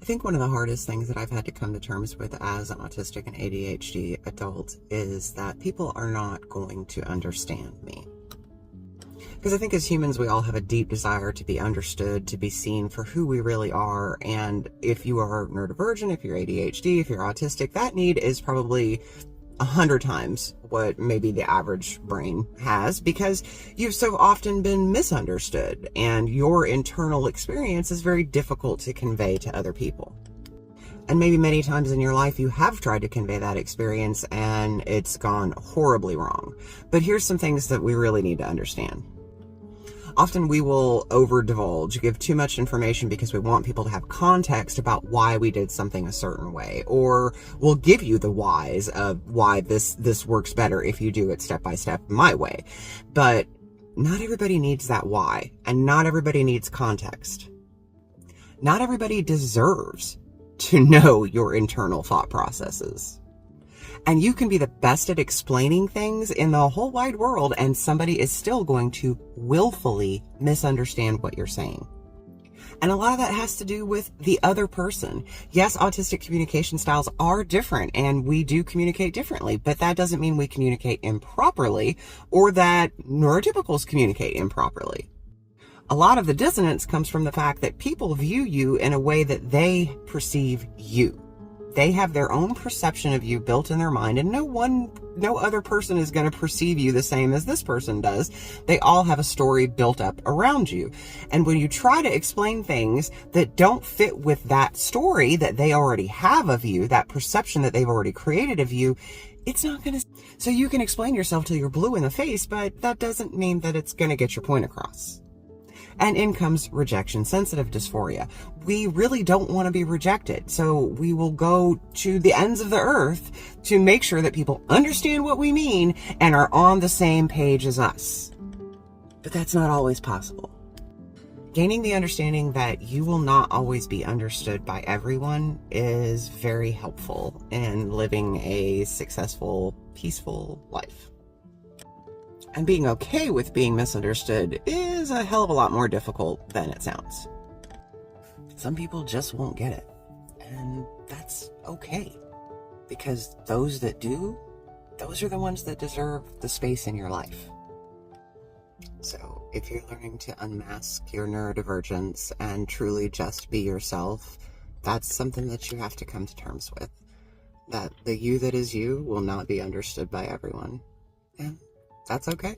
think one of the hardest things that I've had to come to terms with as an autistic and ADHD adult is that people are not going to understand me. Because I think as humans, we all have a deep desire to be understood, to be seen for who we really are. And if you are neurodivergent, if you're ADHD, if you're autistic, that need is probably 100 times what maybe the average brain has, because you've so often been misunderstood and your internal experience is very difficult to convey to other people. And maybe many times in your life you have tried to convey that experience and it's gone horribly wrong. But here's some things that we really need to understand. Often we will over-divulge, give too much information because we want people to have context about why we did something a certain way, or we'll give you the whys of why this works better if you do it step by step my way. But not everybody needs that why, and not everybody needs context. Not everybody deserves to know your internal thought processes. And you can be the best at explaining things in the whole wide world, and somebody is still going to willfully misunderstand what you're saying. And a lot of that has to do with the other person. Yes, autistic communication styles are different, and we do communicate differently, but that doesn't mean we communicate improperly or that neurotypicals communicate improperly. A lot of the dissonance comes from the fact that people view you in a way that they perceive you. They have their own perception of you built in their mind, and no other person is going to perceive you the same as this person does. They all have a story built up around you. And when you try to explain things that don't fit with that story that they already have of you, that perception that they've already created of you, it's not going to... So you can explain yourself till you're blue in the face, but that doesn't mean that it's going to get your point across. And in comes rejection sensitive dysphoria. We really don't want to be rejected, so we will go to the ends of the earth to make sure that people understand what we mean and are on the same page as us. But that's not always possible. Gaining the understanding that you will not always be understood by everyone is very helpful in living a successful, peaceful life. And being okay with being misunderstood is a hell of a lot more difficult than it sounds. Some people just won't get it. And that's okay. Because those that do, those are the ones that deserve the space in your life. So if you're learning to unmask your neurodivergence and truly just be yourself, that's something that you have to come to terms with. That the you that is you will not be understood by everyone. And that's okay.